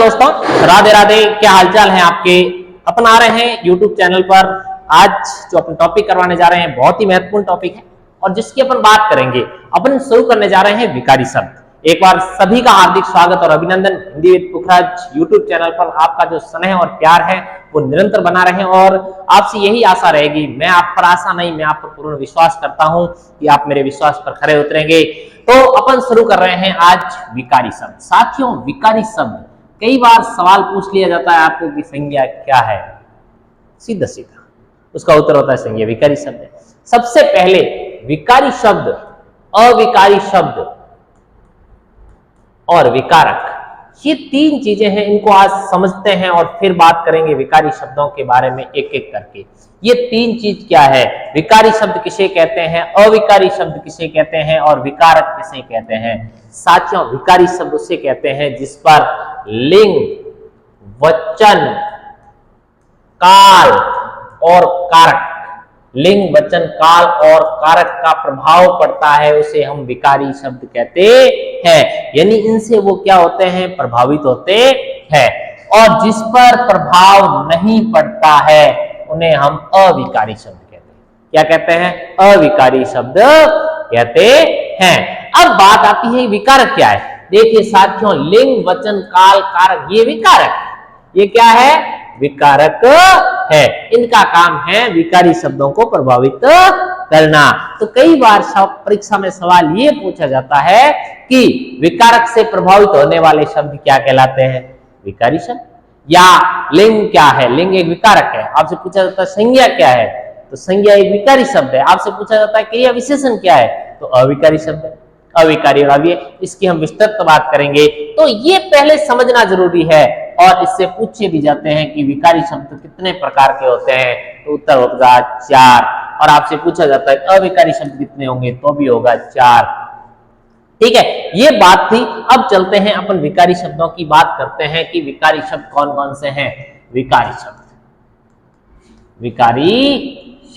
दोस्तों, राधे राधे। क्या हालचाल है आपके? अपन आ रहे हैं YouTube चैनल पर। आज जो अपन टॉपिक करवाने जा रहे हैं बहुत ही महत्वपूर्ण टॉपिक है और जिसकी अपन बात करेंगे। अपन शुरू करने जा रहे हैं विकारी शब्द। एक बार सभी का हार्दिक स्वागत और अभिनंदन। Hindi with Pukhraj YouTube channel पर आपका जो स्नेह और प्यार है वो निरंतर बना रहे और आपसे यही आशा रहेगी। मैं आप पर आशा नहीं, मैं आप पर पूर्ण विश्वास करता हूं कि आप मेरे विश्वास पर खरे उतरेंगे। तो अपन शुरू कर रहे हैं आज विकारी शब्द। साथियों, विकारी शब्द कई बार सवाल पूछ लिया जाता है आपको कि संज्ञा क्या है। सीधा सीधा उसका उत्तर होता है संज्ञा विकारी शब्द है। सबसे पहले विकारी शब्द, अविकारी शब्द और विकारक, ये तीन चीजें हैं। इनको आज समझते हैं और फिर बात करेंगे विकारी शब्दों के बारे में एक एक करके। ये तीन चीज क्या है, विकारी शब्द किसे कहते हैं, अविकारी शब्द किसे कहते हैं और विकारक किसे कहते हैं। साथियों, विकारी शब्द उसे कहते हैं जिस पर लिंग, वचन, काल और कारक, लिंग, वचन, काल और कारक का प्रभाव पड़ता है, उसे हम विकारी शब्द कहते हैं। यानी इनसे वो क्या होते हैं, प्रभावित होते हैं। और जिस पर प्रभाव नहीं पड़ता है उन्हें हम अविकारी शब्द कहते हैं। क्या कहते हैं? अविकारी शब्द कहते हैं। अब बात आती है विकारक क्या है। देखिए साथियों, लिंग, वचन, काल, कारक, ये विकारक, ये क्या है? विकारक है। इनका काम है विकारी शब्दों को प्रभावित करना। तो कई बार परीक्षा में सवाल ये पूछा जाता है कि विकारक से प्रभावित होने वाले शब्द क्या कहलाते हैं? विकारी शब्द। या लिंग क्या है? लिंग एक विकारक है। आपसे पूछा जाता है संज्ञा क्या है, तो संज्ञा एक विकारी शब्द है। आपसे पूछा जाता है क्रिया विशेषण क्या है, तो अविकारी शब्द है। अविकारी और अव्यय, इसकी हम विस्तृत बात करेंगे। तो ये पहले समझना जरूरी है। और इससे पूछे भी जाते हैं कि विकारी शब्द कितने प्रकार के होते हैं, तो उत्तर होगा 4। और आपसे पूछा जाता है अविकारी शब्द कितने होंगे, तो भी होगा 4। ठीक है, ये बात थी। अब चलते हैं अपन विकारी शब्दों की बात करते हैं कि विकारी शब्द कौन कौन से हैं। विकारी शब्द, विकारी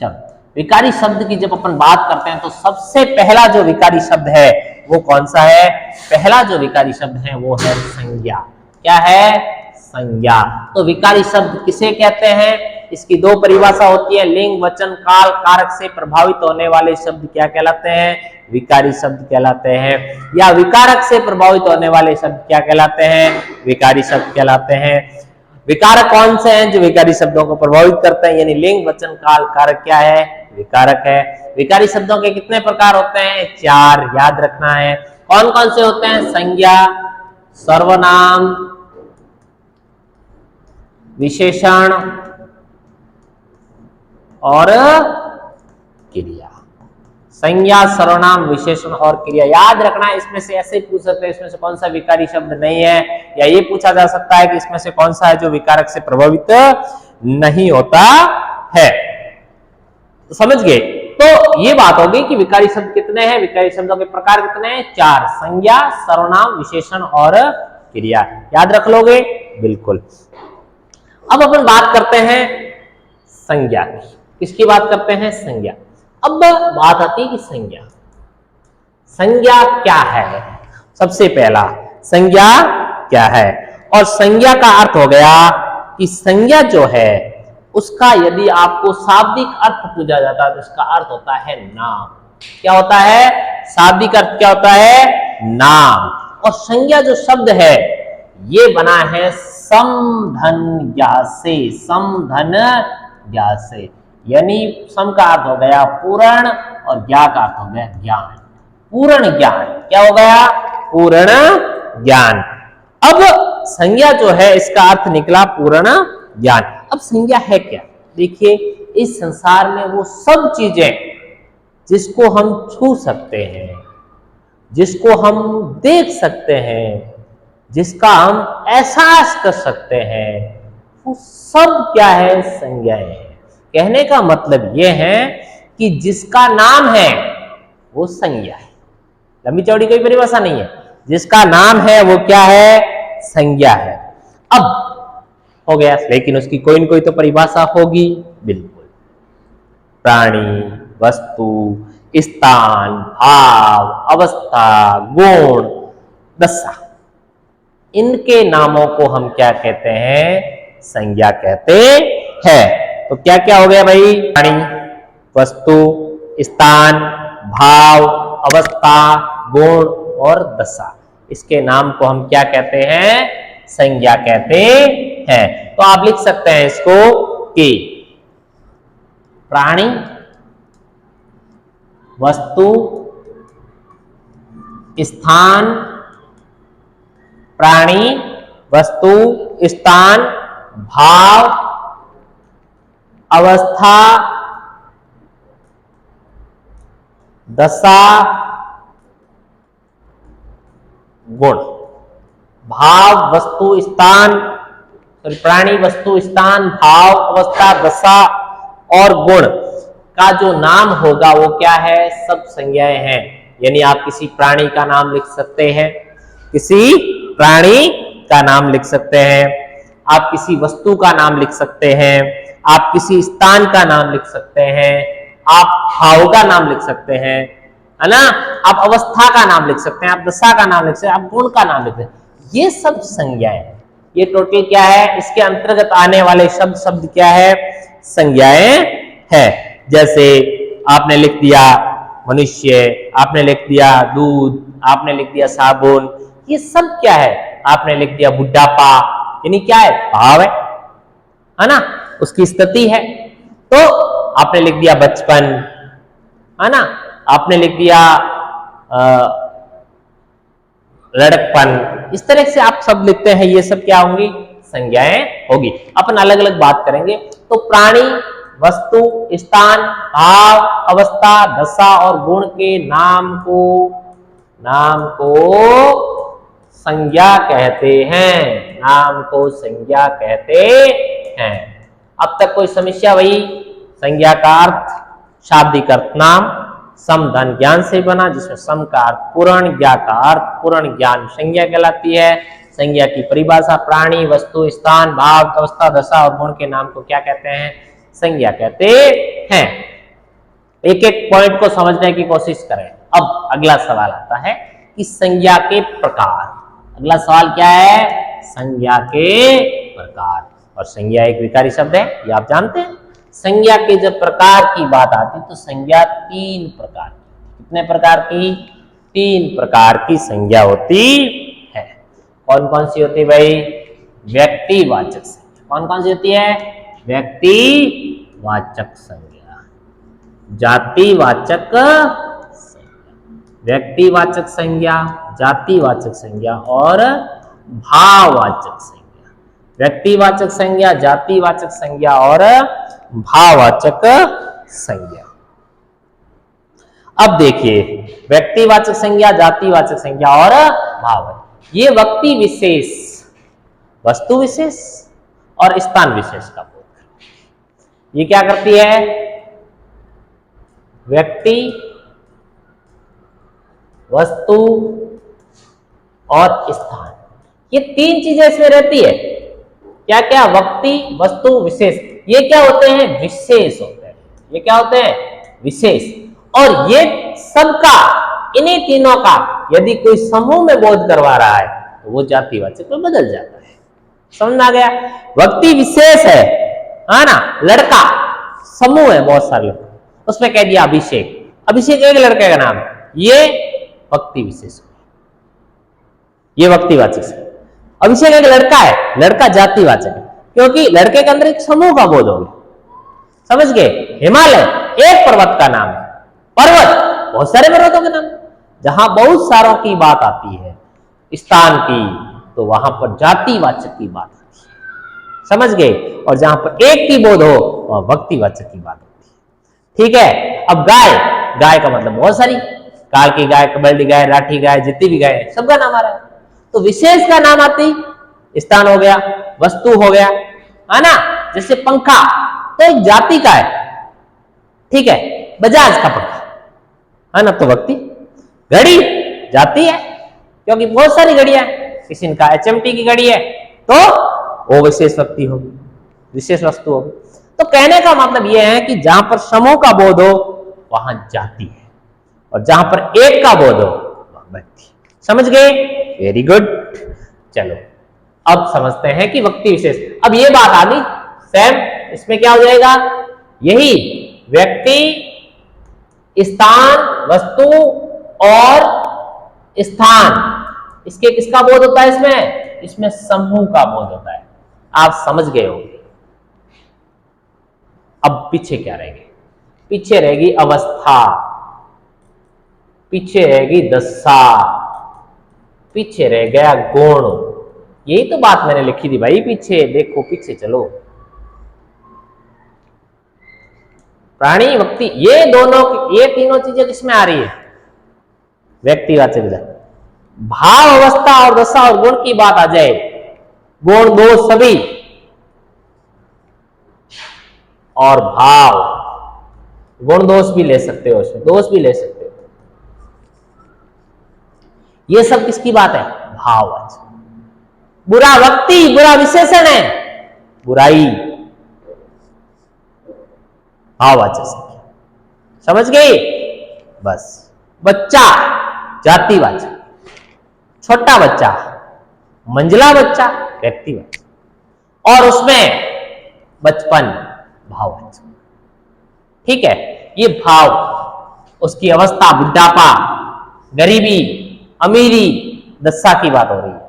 शब्द, विकारी शब्द की जब अपन बात करते हैं तो सबसे पहला जो विकारी शब्द है वो कौन सा है? पहला जो विकारी शब्द है वो है संज्ञा। क्या है? संज्ञा। तो विकारी शब्द किसे कहते हैं? इसकी दो परिभाषा होती है। लिंग, वचन, काल, कारक से प्रभावित होने वाले शब्द क्या कहलाते हैं? विकारी शब्द कहलाते हैं। या विकारक से प्रभावित होने वाले शब्द क्या कहलाते हैं? विकारी शब्द कहलाते हैं। विकारक कौन से हैं जो विकारी शब्दों को प्रभावित करते हैं? यानी लिंग, वचन, काल, कारक क्या है? विकारक है। विकारी शब्दों के कितने प्रकार होते हैं? 4, याद रखना है। कौन कौन से होते हैं? संज्ञा, सर्वनाम, विशेषण और क्रिया। संज्ञा, सर्वनाम, विशेषण और क्रिया, याद रखना है। इसमें से ऐसे पूछ सकते हैं इसमें से कौन सा विकारी शब्द नहीं है, या ये पूछा जा सकता है कि इसमें से कौन सा है जो विकारक से प्रभावित नहीं होता है। तो समझ गए? तो ये बात होगी कि विकारी शब्द कितने हैं, विकारी शब्दों के प्रकार कितने हैं? 4, संज्ञा, सर्वनाम, विशेषण और क्रिया। याद रख लोगे? बिल्कुल। अब अपन बात करते हैं संज्ञा की। किसकी बात करते हैं? संज्ञा। अब बात आती है कि संज्ञा, संज्ञा क्या है? सबसे पहला, संज्ञा क्या है? और संज्ञा का अर्थ हो गया कि संज्ञा जो है उसका यदि आपको शाब्दिक अर्थ पूछा जाता है तो इसका अर्थ होता है नाम। क्या होता है? शाब्दिक अर्थ क्या होता है? नाम। और संज्ञा जो शब्द है ये बना है समधन्या से, समधन्या से। यानी सम का अर्थ हो गया पूर्ण और ज्ञा का अर्थ हो गया ज्ञान। पूर्ण ज्ञान। क्या हो गया? पूर्ण ज्ञान। अब संज्ञा जो है इसका अर्थ निकला पूर्ण ज्ञान। अब संज्ञा है क्या? देखिए, इस संसार में वो सब चीजें जिसको हम छू सकते हैं, जिसको हम देख सकते हैं, जिसका हम एहसास कर सकते हैं, वो सब क्या है? संज्ञाएं हैं। कहने का मतलब यह है कि जिसका नाम है वो संज्ञा है। लंबी चौड़ी कोई परिभाषा नहीं है। जिसका नाम है वो क्या है? संज्ञा है। अब हो गया, लेकिन उसकी कोई न कोई तो परिभाषा होगी। बिल्कुल। प्राणी, वस्तु, स्थान, भाव, अवस्था, गुण, दशा, इनके नामों को हम क्या कहते हैं? संज्ञा कहते हैं। तो क्या क्या हो गया भाई? प्राणी, वस्तु, स्थान, भाव, अवस्था, गुण और दशा, इसके नाम को हम क्या कहते हैं? संज्ञा कहते हैं। तो आप लिख सकते हैं इसको कि प्राणी, वस्तु, स्थान, प्राणी, वस्तु, स्थान, भाव, अवस्था, दशा, गुण। भाव, वस्तु, स्थान, प्राणी, वस्तु, स्थान, भाव, अवस्था, दशा और गुण का जो नाम होगा वो क्या है? सब संज्ञाएं हैं। यानी आप किसी प्राणी का नाम लिख सकते हैं, किसी प्राणी का नाम लिख सकते हैं, आप किसी वस्तु का नाम लिख सकते हैं, आप किसी स्थान का नाम लिख सकते हैं, आप भाव का नाम लिख सकते हैं, है ना, आप अवस्था का नाम लिख सकते हैं, आप दशा का नाम लिख सकते हैं, आप गुण का नाम लिख सकते हैं। ये सब संज्ञाएं हैं। ये टोटल क्या है? इसके अंतर्गत आने वाले शब्द क्या है? संज्ञाएं है। जैसे आपने लिख दिया मनुष्य, आपने लिख दिया दूध, आपने लिख दिया साबुन, ये सब क्या है? आपने लिख दिया बुढ़ापा, यानी क्या है? भाव है ना, उसकी स्थिति है। तो आपने लिख दिया बचपन, है ना, आपने लिख दिया लड़कपन। इस तरह से आप सब लिखते हैं, ये सब क्या होंगी? संज्ञाएं होगी। अपन अलग अलग बात करेंगे। तो प्राणी, वस्तु, स्थान, भाव, अवस्था, दशा और गुण के नाम को संज्ञा कहते हैं। नाम को संज्ञा कहते हैं। अब तक कोई समस्या? वही संज्ञा का अर्थ शाब्दिक अर्थ नाम, सम धन ज्ञान से बना, जिसमें सम का अर्थ पूर्ण, ज्ञा का अर्थ पूर्ण, ज्ञान संज्ञा कहलाती है। संज्ञा की परिभाषा प्राणी, वस्तु, स्थान, भाव, अवस्था, दशा और गुण के नाम को क्या कहते हैं? संज्ञा कहते हैं। एक एक पॉइंट को समझने की कोशिश करें। अब अगला सवाल आता है कि संज्ञा के प्रकार। अगला सवाल क्या है? संज्ञा के प्रकार। और संज्ञा एक विकारी शब्द है, ये आप जानते हैं। संज्ञा के जब प्रकार की बात आती है तो संज्ञा 3 प्रकार की। कितने प्रकार की? 3 प्रकार की संज्ञा होती है। कौन कौन सी होती है भाई? व्यक्तिवाचक संज्ञा। कौन कौन सी होती है? व्यक्तिवाचक संज्ञा, जातिवाचक संज्ञा, व्यक्तिवाचक संज्ञा, जातिवाचक संज्ञा और भाववाचक संज्ञा। व्यक्तिवाचक संज्ञा, जातिवाचक संज्ञा और भाववाचक संज्ञा। अब देखिए, व्यक्तिवाचक संज्ञा, जातिवाचक संज्ञा और भाव, ये व्यक्ति विशेष, वस्तु विशेष और स्थान विशेष का बोध करती है। ये क्या करती है? व्यक्ति, वस्तु और स्थान, ये 3 चीजें इसमें रहती है। क्या क्या? व्यक्ति, वस्तु, विशेष। ये क्या होते हैं? विशेष होते हैं। ये क्या होते हैं? विशेष। और ये सबका, इन्हीं तीनों का यदि कोई समूह में बोध करवा रहा है तो वो जातिवाचक में बदल जाता है। समझ आ गया? व्यक्ति विशेष है ना, लड़का, समूह है बहुत सारे लोग, उसमें कह दिया अभिषेक। अभिषेक एक लड़के का नाम है, ये व्यक्ति विशेष, ये व्यक्तिवाचक है। अभिषेक एक लड़का है, लड़का जातिवाचक है, क्योंकि लड़के के अंदर एक समूह का बोध हो गया। समझ गए? हिमालय एक पर्वत का नाम है, पर्वत बहुत सारे पर्वतों के नाम। जहां बहुत सारों की बात आती है स्थान की, तो वहां पर जातिवाचक की बात आती है। समझ गए? और जहां पर एक की बोध हो वहां व्यक्तिवाचक की बात होती है। ठीक है? अब गाय, गाय का मतलब बहुत सारी, काल की गाय, कबल्डी गाय, राठी गाय, जितनी भी गाय है सबका नाम आ रहा है। तो विशेष का नाम आती, स्थान हो गया, वस्तु हो गया, है ना, जैसे पंखा तो एक जाति का है, ठीक है, बजाज का पंखा है ना, तो व्यक्ति। घड़ी जाति है, क्योंकि बहुत सारी घड़ियां, किसी का HMT की घड़ी है तो वो विशेष व्यक्ति होगी, विशेष वस्तु होगी। तो कहने का मतलब यह है कि जहां पर समूह का बोध हो वहां जाति है, और जहां पर एक का बोध हो वहां व्यक्ति। समझ गए? Very good. चलो अब समझते हैं कि व्यक्ति विशेष। अब ये बात आ गई सेम, इसमें क्या हो जाएगा, यही व्यक्ति, स्थान, वस्तु और स्थान, इसके किसका बोध होता है इसमें, इसमें समूह का बोध होता है। आप समझ गए होंगे। अब पीछे क्या रहेगी, पीछे रहेगी अवस्था, पीछे रहेगी दशा, पीछे रह गया गुण। यही तो बात मैंने लिखी थी भाई, पीछे देखो, पीछे चलो। प्राणी, व्यक्ति, ये दोनों, ये तीनों चीजें किसमें आ रही है, व्यक्तिवाचक। भाव, अवस्था और दशा और गुण की बात आ जाए, गुण दोष सभी और भाव, गुण दोष भी ले सकते हो, इसमें दोष भी ले सकते हो। ये सब किसकी बात है, भाववाचक। बुरा व्यक्ति, बुरा विशेषण है, बुराई भाववाचक संख्या। समझ गई, बस। बच्चा जातिवाचक, छोटा बच्चा, मंझला बच्चा व्यक्तिवाचक, और उसमें बचपन भाववाचक। ठीक है, ये भाव, उसकी अवस्था, बुढ़ापा, गरीबी, अमीरी, दशा की बात हो रही है।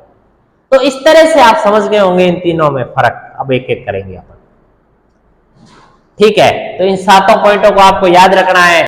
तो इस तरह से आप समझ गए होंगे इन तीनों में फर्क। अब एक एक करेंगे अपन। ठीक है, तो इन सातों पॉइंटों को आपको याद रखना है।